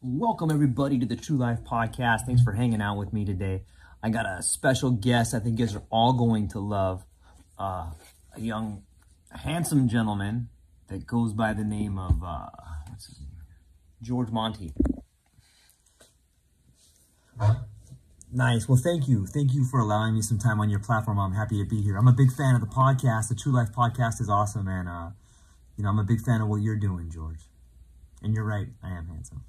Welcome everybody to the True Life Podcast. Thanks for hanging out with me today. I got a special guest I think you guys are all going to love. A young, handsome gentleman that goes by the name of, what's his name? George Monty. Nice. Well, thank you. Thank you for allowing me some time on your platform. I'm happy to be here. I'm a big fan of the podcast. The True Life Podcast is awesome. And, I'm a big fan of what you're doing, George. And you're right. I am handsome.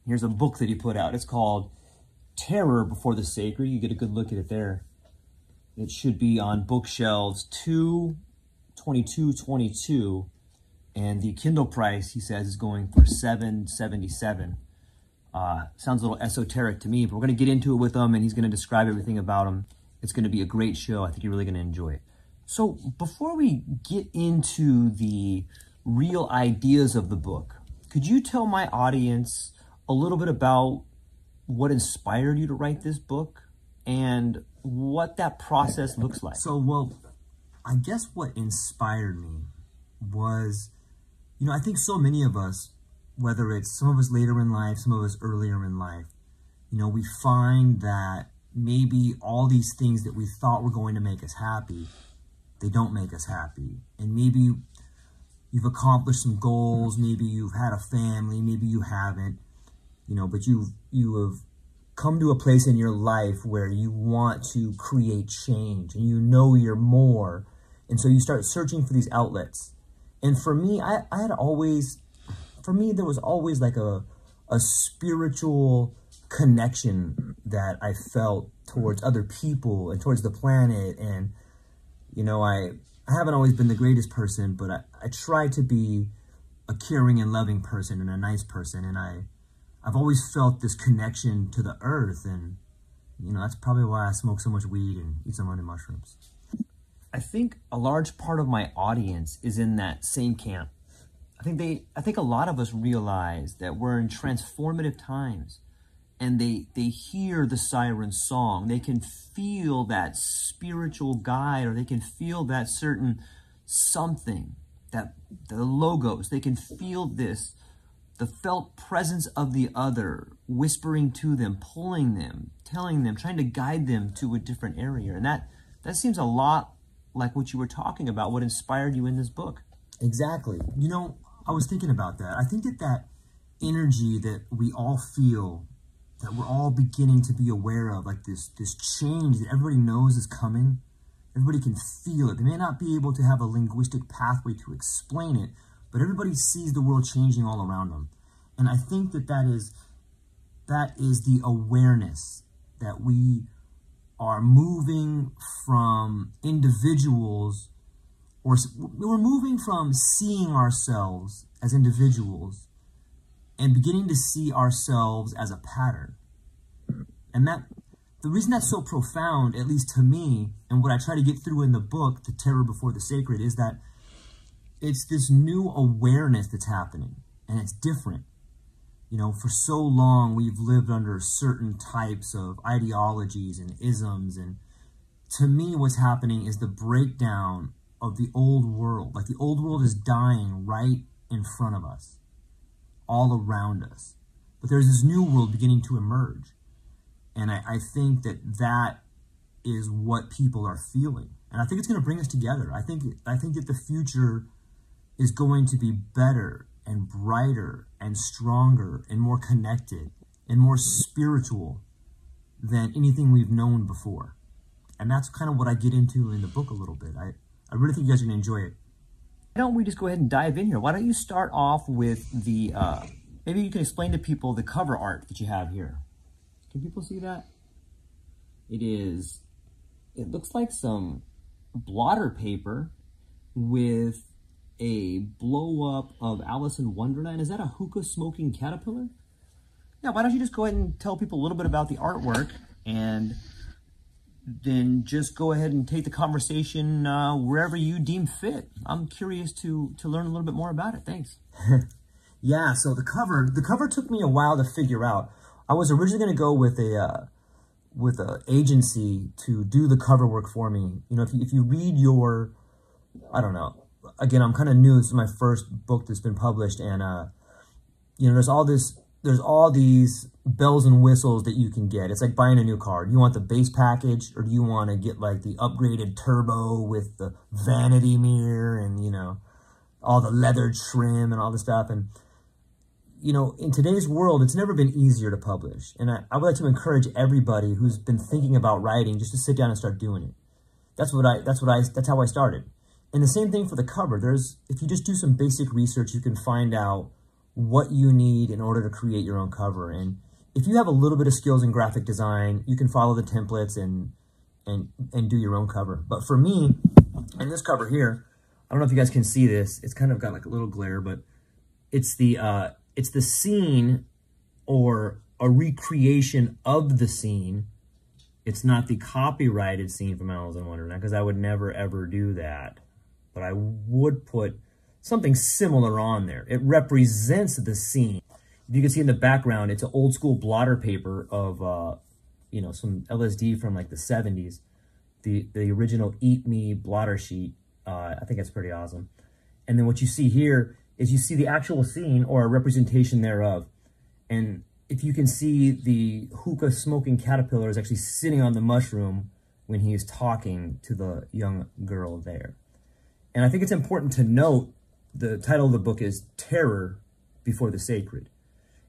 Here's a book that he put out. It's called Terror Before the Sacred. You get a good look at it there. It should be on bookshelves 22222. And the Kindle price, he says, is going for $7.77. Sounds a little esoteric to me, but we're going to get into it with him, and he's going to describe everything about him. It's going to be a great show. I think you're really going to enjoy it. So before we get into the real ideas of the book, could you tell my audience a little bit about what inspired you to write this book and what that process looks like? So, I guess what inspired me was, I think so many of us, whether it's some of us later in life, some of us earlier in life, we find that maybe all these things that we thought were going to make us happy, they don't make us happy. And maybe you've accomplished some goals, maybe you've had a family, maybe you haven't, but you have come to a place in your life where you want to create change and you're more. And so you start searching for these outlets. And for me, there was always like a spiritual connection that I felt towards other people and towards the planet. And, I haven't always been the greatest person, but I try to be a caring and loving person and a nice person. And I've always felt this connection to the earth. And, that's probably why I smoke so much weed and eat so many mushrooms. I think a large part of my audience is in that same camp. I think a lot of us realize that we're in transformative times, and they hear the siren song. They can feel that spiritual guide, or they can feel that certain something, that the logos. They can feel this, the felt presence of the other, whispering to them, pulling them, telling them, trying to guide them to a different area. And that seems a lot like what you were talking about, what inspired you in this book. Exactly. I was thinking about that. I think that energy that we all feel, that we're all beginning to be aware of, like this change that everybody knows is coming. Everybody can feel it. They may not be able to have a linguistic pathway to explain it, but everybody sees the world changing all around them. And I think that is the awareness that we are moving from individuals, or we're moving from seeing ourselves as individuals and beginning to see ourselves as a pattern. And the reason that's so profound, at least to me, and what I try to get through in the book, The Terror Before the Sacred, is that it's this new awareness that's happening, and it's different. For so long, we've lived under certain types of ideologies and isms, and to me, what's happening is the breakdown of the old world. Like the old world is dying right in front of us, all around us. But there's this new world beginning to emerge. And I think that is what people are feeling. And I think it's going to bring us together. I think that the future is going to be better and brighter and stronger and more connected and more spiritual than anything we've known before. And that's kind of what I get into in the book a little bit. I really think you guys are going to enjoy it. Why don't we just go ahead and dive in here? Why don't you start off with the, maybe you can explain to people the cover art that you have here. Can people see that? It looks like some blotter paper with a blow up of Alice in Wonderland. Is that a hookah smoking caterpillar? Yeah, why don't you just go ahead and tell people a little bit about the artwork, and then just go ahead and take the conversation wherever you deem fit. I'm curious to learn a little bit more about it. Thanks. Yeah, so the cover took me a while to figure out. I was originally going to go with a agency to do the cover work for me. If you read your, I don't know, again, I'm kind of new. This is my first book that's been published, and there's all these bells and whistles that you can get. It's like buying a new car. Do you want the base package, or do you want to get like the upgraded turbo with the vanity mirror and, all the leather trim and all the stuff? And, in today's world, it's never been easier to publish. And I would like to encourage everybody who's been thinking about writing just to sit down and start doing it. That's how I started. And the same thing for the cover. If you just do some basic research, you can find out what you need in order to create your own cover. And if you have a little bit of skills in graphic design, you can follow the templates and do your own cover. But for me, in this cover here, I don't know if you guys can see this. It's kind of got like a little glare, but it's the scene, or a recreation of the scene. It's not the copyrighted scene from Alice in Wonderland, because I would never ever do that. But I would put something similar on there. It represents the scene. If you can see in the background, it's an old school blotter paper of, some LSD from like the 70s. The original Eat Me blotter sheet. I think it's pretty awesome. And then what you see here is you see the actual scene, or a representation thereof. And if you can see, the hookah smoking caterpillar is actually sitting on the mushroom when he is talking to the young girl there. And I think it's important to note the title of the book is Terror Before the Sacred.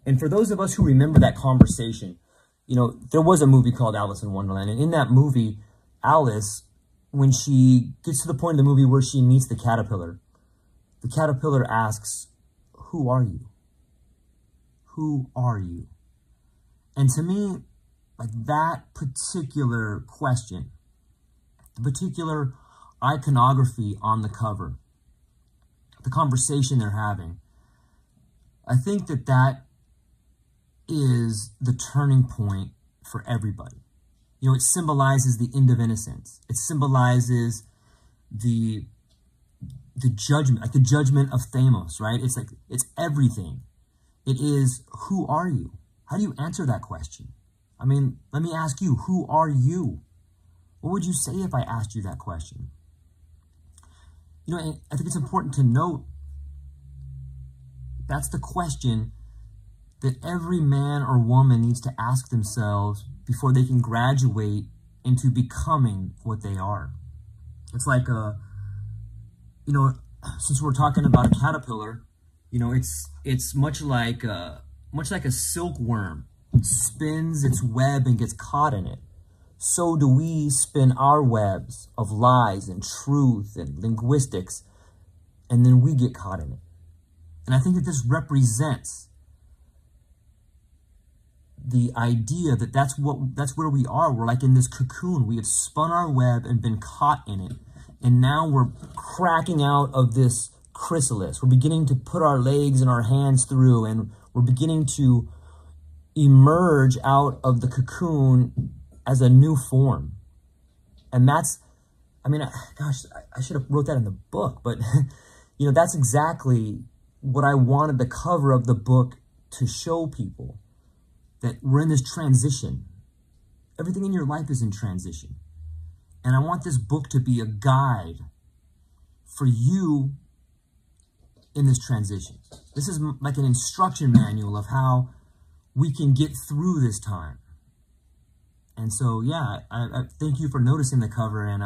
And for those of us who remember that conversation, there was a movie called Alice in Wonderland. And in that movie, Alice, when she gets to the point in the movie where she meets the caterpillar asks, "Who are you? Who are you?" And to me, like, that particular question, the particular iconography on the cover, the conversation they're having, I think that is the turning point for everybody. It symbolizes the end of innocence. It symbolizes the judgment, like the judgment of Thamos, right? It's like, it's everything. It is, who are you? How do you answer that question? I mean, let me ask you, who are you? What would you say if I asked you that question? And I think it's important to note that's the question that every man or woman needs to ask themselves before they can graduate into becoming what they are. It's like since we're talking about a caterpillar, it's much like a silkworm spins its web and gets caught in it. So do we spin our webs of lies and truth and linguistics, and then we get caught in it. And I think that this represents the idea that that's where we are. We're like in this cocoon. We have spun our web and been caught in it. And now we're cracking out of this chrysalis. We're beginning to put our legs and our hands through, and we're beginning to emerge out of the cocoon as a new form. And that's, I should have wrote that in the book, but that's exactly what I wanted the cover of the book to show people, that we're in this transition. Everything in your life is in transition. And I want this book to be a guide for you in this transition. This is like an instruction manual of how we can get through this time. And so, yeah, I thank you for noticing the cover and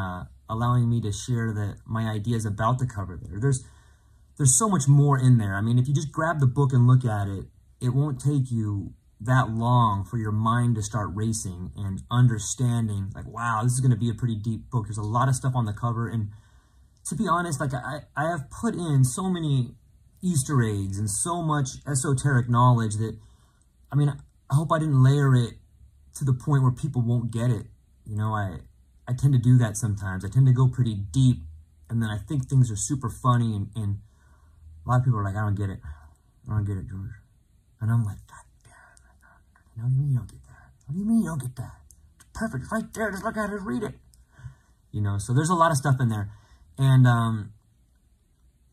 allowing me to share my ideas about the cover there. There's so much more in there. I mean, if you just grab the book and look at it, it won't take you that long for your mind to start racing and understanding, like, wow, this is going to be a pretty deep book. There's a lot of stuff on the cover. And to be honest, like, I have put in so many Easter eggs and so much esoteric knowledge that, I hope I didn't layer it to the point where people won't get it. I tend to do that sometimes. I tend to go pretty deep, and then I think things are super funny, and a lot of people are like, I don't get it. I don't get it, George. And I'm like, God damn it. What do you mean you don't get that? What do you mean you don't get that? It's perfect. It's right there. Just look at it. Read it. So there's a lot of stuff in there. And,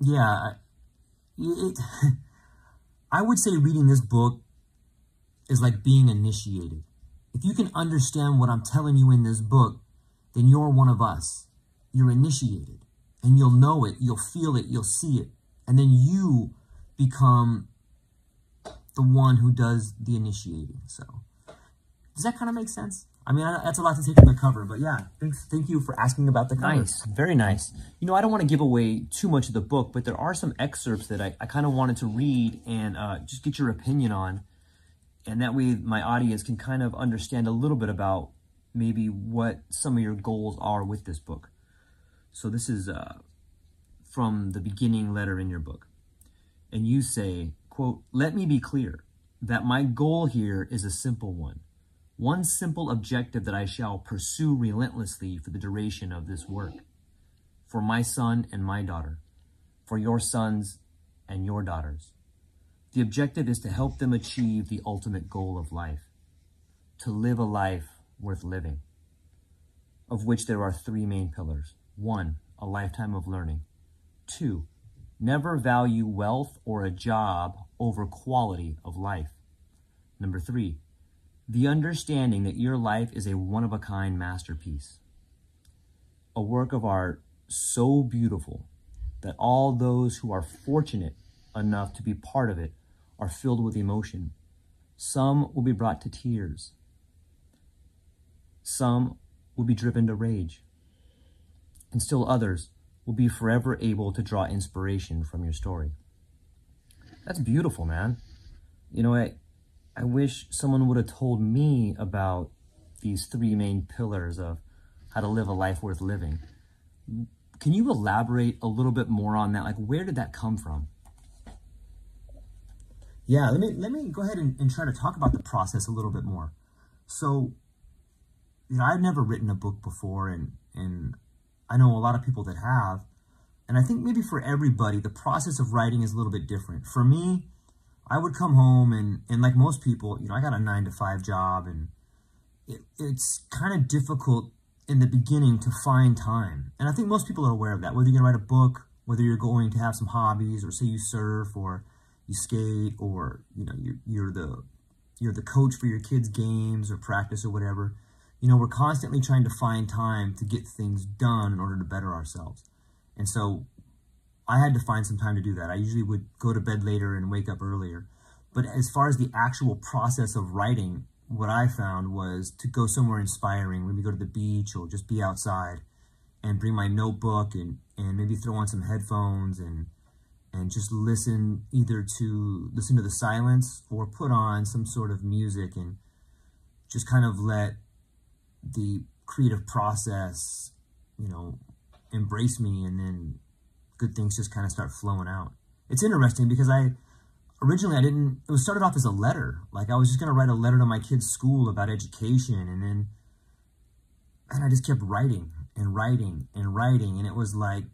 yeah, I would say reading this book is like being initiated. If you can understand what I'm telling you in this book, then you're one of us. You're initiated. And you'll know it. You'll feel it. You'll see it. And then you become the one who does the initiating. So does that kind of make sense? I mean, that's a lot to take from the cover, but yeah, thank you for asking about the cover. Nice, very nice. You know, I don't want to give away too much of the book, but there are some excerpts that I kind of wanted to read and just get your opinion on. And that way my audience can kind of understand a little bit about maybe what some of your goals are with this book. So this is from the beginning letter in your book. And you say, quote, "Let me be clear that my goal here is a simple one. One simple objective that I shall pursue relentlessly for the duration of this work. For my son and my daughter. For your sons and your daughters. The objective is to help them achieve the ultimate goal of life. To live a life worth living. Of which there are three main pillars. 1, a lifetime of learning. 2, never value wealth or a job over quality of life. Number 3, the understanding that your life is a one-of-a-kind masterpiece. A work of art so beautiful that all those who are fortunate enough to be part of it are filled with emotion. Some will be brought to tears. Some will be driven to rage. And still others will be forever able to draw inspiration from your story." That's beautiful, man. You know, I wish someone would have told me about these three main pillars of how to live a life worth living. Can you elaborate a little bit more on that? Like, where did that come from? Yeah, let me go ahead and try to talk about the process a little bit more. So, you know, I've never written a book before, and I know a lot of people that have. And I think maybe for everybody, the process of writing is a little bit different. For me, I would come home and like most people, you know, I got a 9-to-5 job, and it's kind of difficult in the beginning to find time. And I think most people are aware of that, whether you're going to write a book, whether you're going to have some hobbies, or say you surf, or you skate, or, you know, you're the coach for your kids' games or practice or whatever. You know, we're constantly trying to find time to get things done in order to better ourselves. And so I had to find some time to do that. I usually would go to bed later and wake up earlier. But as far as the actual process of writing, what I found was to go somewhere inspiring, maybe go to the beach or just be outside, and bring my notebook and maybe throw on some headphones and just listen to the silence, or put on some sort of music and just kind of let the creative process, you know, embrace me, and then good things just kind of start flowing out. It's interesting because originally it started off as a letter. Like, I was just going to write a letter to my kids' school about education, and I just kept writing and writing and writing, and it was like,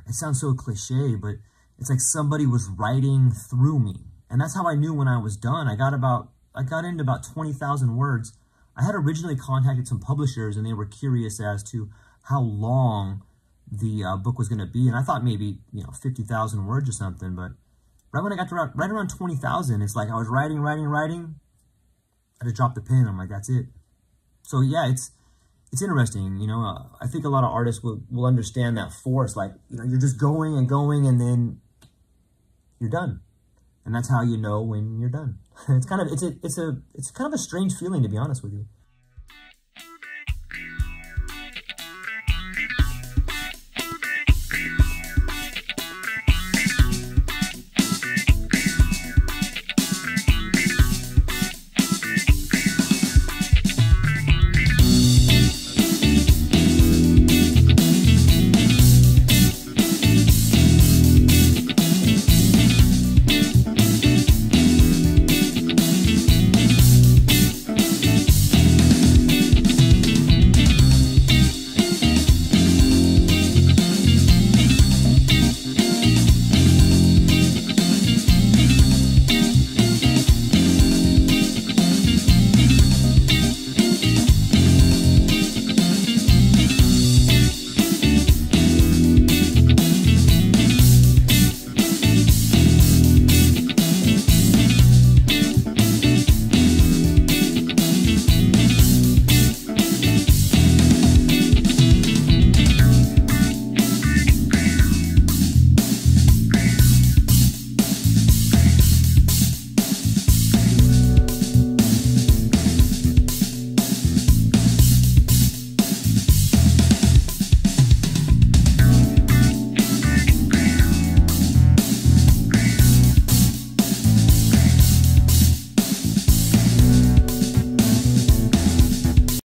it sounds so cliche, but it's like somebody was writing through me. And that's how I knew when I was done. I got into about 20,000 words. I had originally contacted some publishers, and they were curious as to how long the book was going to be. And I thought maybe, you know, 50,000 words or something. But right when I got to right around 20,000, it's like I was writing. I just dropped the pen. I'm like, that's it. So yeah, it's interesting. You know, I think a lot of artists will understand that force. Like, you know, you're just going and going, and then you're done. And that's how you know when you're done. It's kind of a strange feeling, to be honest with you.